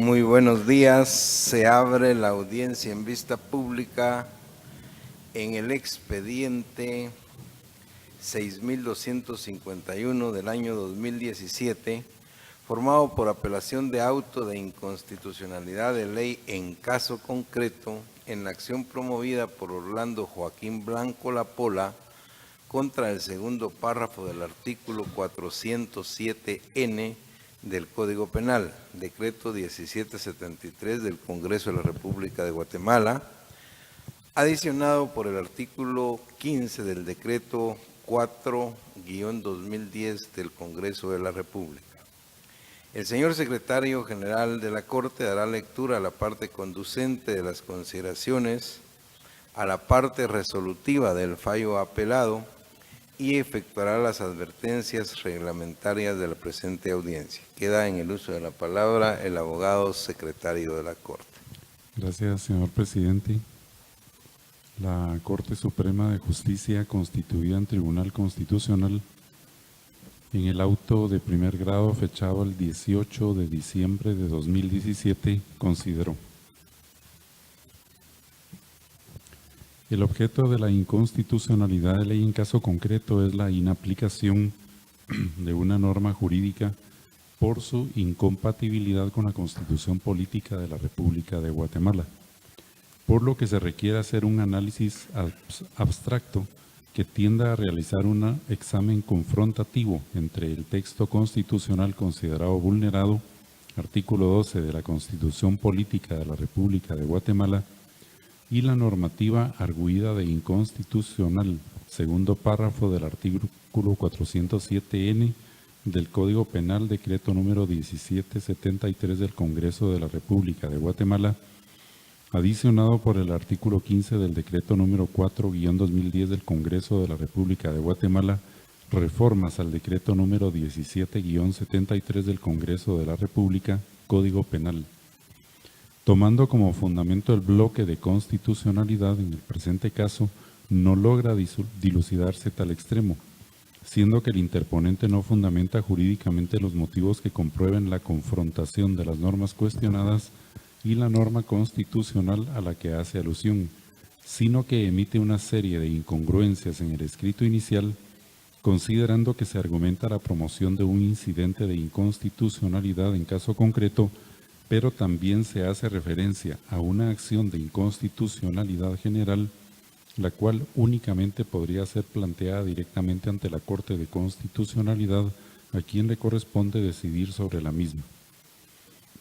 Muy buenos días. Se abre la audiencia en vista pública en el expediente 6251 del año 2017, formado por apelación de auto de inconstitucionalidad de ley en caso concreto en la acción promovida por Orlando Joaquín Blanco Lapola contra el segundo párrafo del artículo 407N del Código Penal, decreto 1773 del Congreso de la República de Guatemala, adicionado por el artículo 15 del decreto 4-2010 del Congreso de la República. El señor secretario general de la Corte dará lectura a la parte conducente de las consideraciones, a la parte resolutiva del fallo apelado y efectuará las advertencias reglamentarias de la presente audiencia. Queda en el uso de la palabra el abogado secretario de la Corte. Gracias, señor presidente. La Corte Suprema de Justicia, constituida en Tribunal Constitucional, en el auto de primer grado fechado el 18 de diciembre de 2017, consideró: el objeto de la inconstitucionalidad de ley en caso concreto es la inaplicación de una norma jurídica por su incompatibilidad con la Constitución Política de la República de Guatemala, por lo que se requiere hacer un análisis abstracto que tienda a realizar un examen confrontativo entre el texto constitucional considerado vulnerado, artículo 12 de la Constitución Política de la República de Guatemala, y la normativa arguida de inconstitucional, segundo párrafo del artículo 407N del Código Penal, decreto número 1773 del Congreso de la República de Guatemala, adicionado por el artículo 15 del decreto número 4-2010 del Congreso de la República de Guatemala, reformas al decreto número 17-73 del Congreso de la República, Código Penal. Tomando como fundamento el bloque de constitucionalidad, en el presente caso, no logra dilucidarse tal extremo, siendo que el interponente no fundamenta jurídicamente los motivos que comprueben la confrontación de las normas cuestionadas y la norma constitucional a la que hace alusión, sino que emite una serie de incongruencias en el escrito inicial, considerando que se argumenta la promoción de un incidente de inconstitucionalidad en caso concreto, pero también se hace referencia a una acción de inconstitucionalidad general, la cual únicamente podría ser planteada directamente ante la Corte de Constitucionalidad, a quien le corresponde decidir sobre la misma.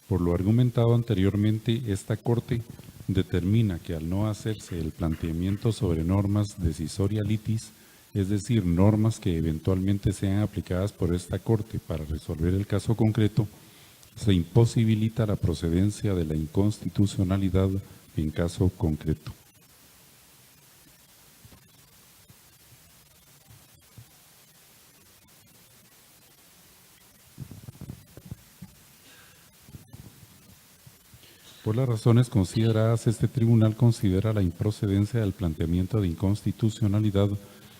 Por lo argumentado anteriormente, esta Corte determina que al no hacerse el planteamiento sobre normas decisoria litis, es decir, normas que eventualmente sean aplicadas por esta Corte para resolver el caso concreto, se imposibilita la procedencia de la inconstitucionalidad en caso concreto. Por las razones consideradas, este tribunal considera la improcedencia del planteamiento de inconstitucionalidad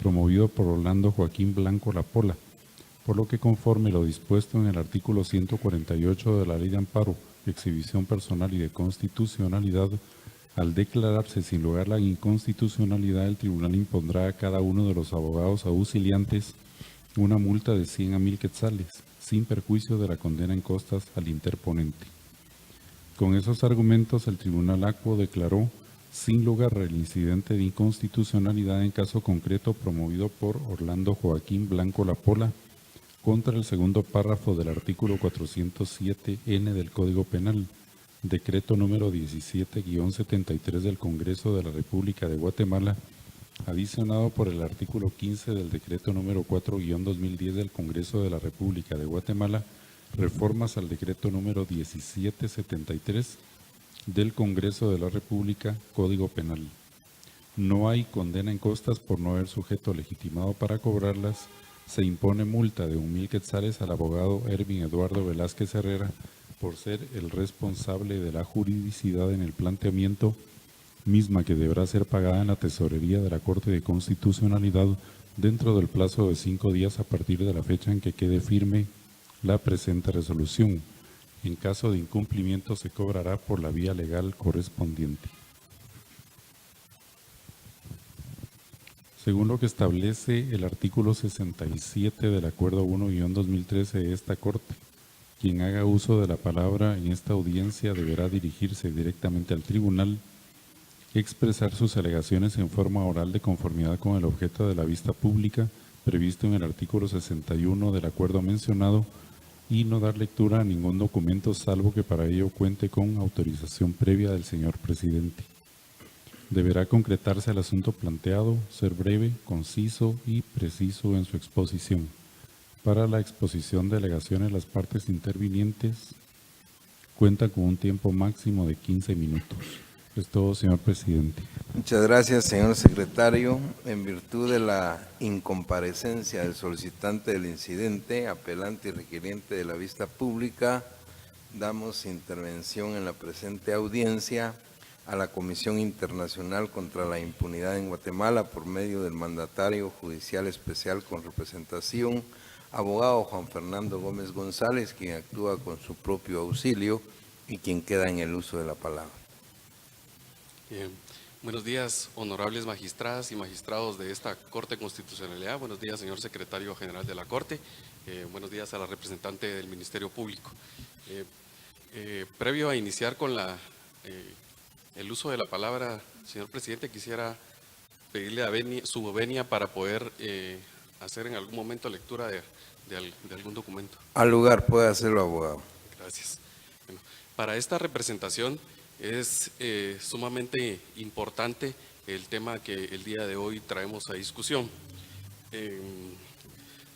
promovido por Orlando Joaquín Blanco Lapola, por lo que conforme lo dispuesto en el artículo 148 de la Ley de Amparo, Exhibición Personal y de Constitucionalidad, al declararse sin lugar la inconstitucionalidad, el tribunal impondrá a cada uno de los abogados auxiliantes una multa de 100 a 1000 quetzales, sin perjuicio de la condena en costas al interponente. Con esos argumentos, el Tribunal Acuo declaró sin lugar el incidente de inconstitucionalidad en caso concreto promovido por Orlando Joaquín Blanco Lapola contra el segundo párrafo del artículo 407N del Código Penal, decreto número 17-73 del Congreso de la República de Guatemala, adicionado por el artículo 15 del decreto número 4-2010 del Congreso de la República de Guatemala, reformas al decreto número 1773 del Congreso de la República, Código Penal. No hay condena en costas por no haber sujeto legitimado para cobrarlas. Se impone multa de 1000 quetzales al abogado Ervin Eduardo Velázquez Herrera por ser el responsable de la juridicidad en el planteamiento, misma que deberá ser pagada en la tesorería de la Corte de Constitucionalidad dentro del plazo de 5 días a partir de la fecha en que quede firme la presente resolución, En caso de incumplimiento se cobrará por la vía legal correspondiente. Según lo que establece el artículo 67 del Acuerdo 1-2013 de esta Corte, quien haga uso de la palabra en esta audiencia deberá dirigirse directamente al tribunal, expresar sus alegaciones en forma oral de conformidad con el objeto de la vista pública previsto en el artículo 61 del acuerdo mencionado y no dar lectura a ningún documento salvo que para ello cuente con autorización previa del señor presidente. Deberá concretarse el asunto planteado, ser breve, conciso y preciso en su exposición. Para la exposición de alegaciones, las partes intervinientes cuentan con un tiempo máximo de 15 minutos. Es todo, señor presidente. Muchas gracias, señor secretario. En virtud de la incomparecencia del solicitante del incidente, apelante y requiriente de la vista pública, damos intervención en la presente audiencia a la Comisión Internacional contra la Impunidad en Guatemala por medio del mandatario judicial especial con representación, abogado Juan Fernando Gómez González, quien actúa con su propio auxilio y quien queda en el uso de la palabra. Buenos días, honorables magistradas y magistrados de esta Corte de Constitucionalidad. Buenos días, señor secretario general de la Corte. Buenos días a la representante del Ministerio Público. Previo a iniciar con el uso de la palabra, señor presidente, quisiera pedirle su venia para poder hacer en algún momento lectura de algún documento. Al lugar, puede hacerlo, abogado. Gracias. Bueno, para esta representación es sumamente importante el tema que el día de hoy traemos a discusión.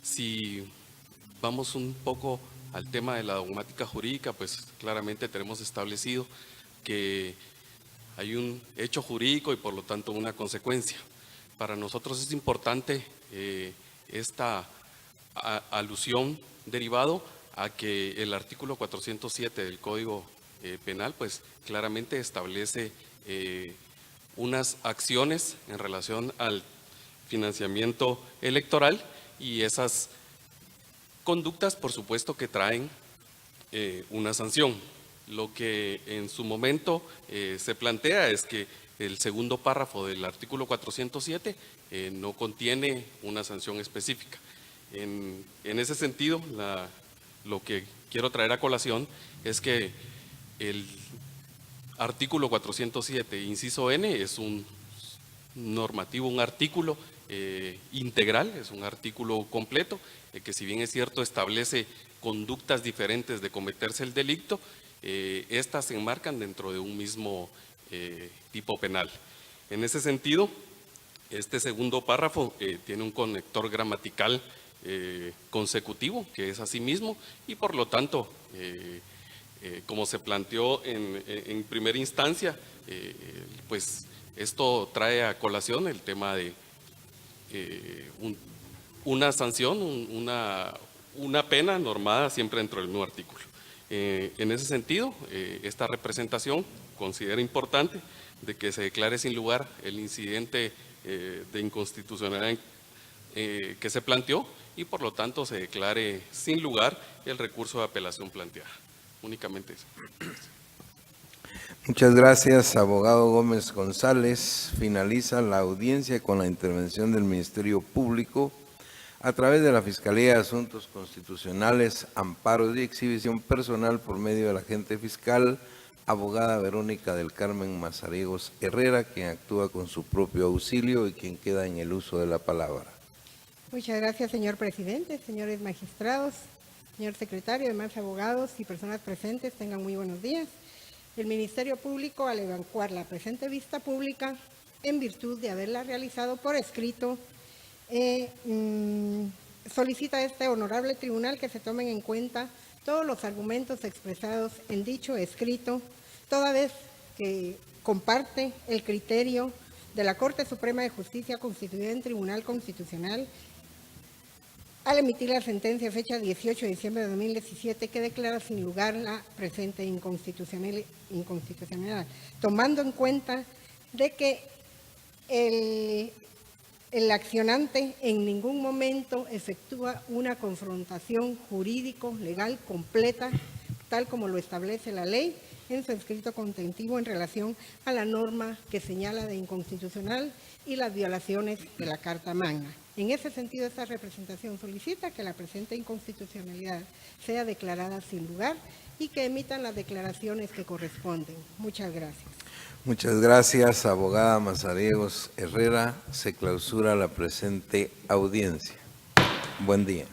Si vamos un poco al tema de la dogmática jurídica, pues claramente tenemos establecido que hay un hecho jurídico y por lo tanto una consecuencia. Para nosotros es importante esta alusión derivado a que el artículo 407 del Código Penal pues claramente establece unas acciones en relación al financiamiento electoral y esas conductas por supuesto que traen una sanción. Lo que en su momento se plantea es que el segundo párrafo del artículo 407 no contiene una sanción específica. En ese sentido, lo que quiero traer a colación es que el artículo 407, inciso N, es un normativo, un artículo integral, es un artículo completo, que si bien es cierto establece conductas diferentes de cometerse el delito, estas se enmarcan dentro de un mismo tipo penal. En ese sentido, este segundo párrafo tiene un conector gramatical consecutivo, que es así mismo, y por lo tanto, como se planteó en primera instancia, pues esto trae a colación el tema de una sanción, una pena normada siempre dentro del mismo artículo. En ese sentido, esta representación considera importante de que se declare sin lugar el incidente de inconstitucionalidad que se planteó y por lo tanto se declare sin lugar el recurso de apelación planteada. Únicamente eso. Muchas gracias, abogado Gómez González. Finaliza la audiencia con la intervención del Ministerio Público a través de la Fiscalía de Asuntos Constitucionales, Amparos y Exhibición Personal por medio del agente fiscal, abogada Verónica del Carmen Mazariegos Herrera, quien actúa con su propio auxilio y quien queda en el uso de la palabra. Muchas gracias, señor presidente, señores magistrados, señor secretario, demás abogados y personas presentes, tengan muy buenos días. El Ministerio Público, al evacuar la presente vista pública, en virtud de haberla realizado por escrito, solicita a este honorable tribunal que se tomen en cuenta todos los argumentos expresados en dicho escrito, toda vez que comparte el criterio de la Corte Suprema de Justicia constituida en Tribunal Constitucional al emitir la sentencia fecha 18 de diciembre de 2017 que declara sin lugar la presente inconstitucionalidad, tomando en cuenta de que el accionante en ningún momento efectúa una confrontación jurídico-legal completa tal como lo establece la ley en su escrito contentivo en relación a la norma que señala de inconstitucional y las violaciones de la Carta Magna. En ese sentido, esta representación solicita que la presente inconstitucionalidad sea declarada sin lugar y que emitan las declaraciones que corresponden. Muchas gracias. Muchas gracias, abogada Mazariegos Herrera. Se clausura la presente audiencia. Buen día.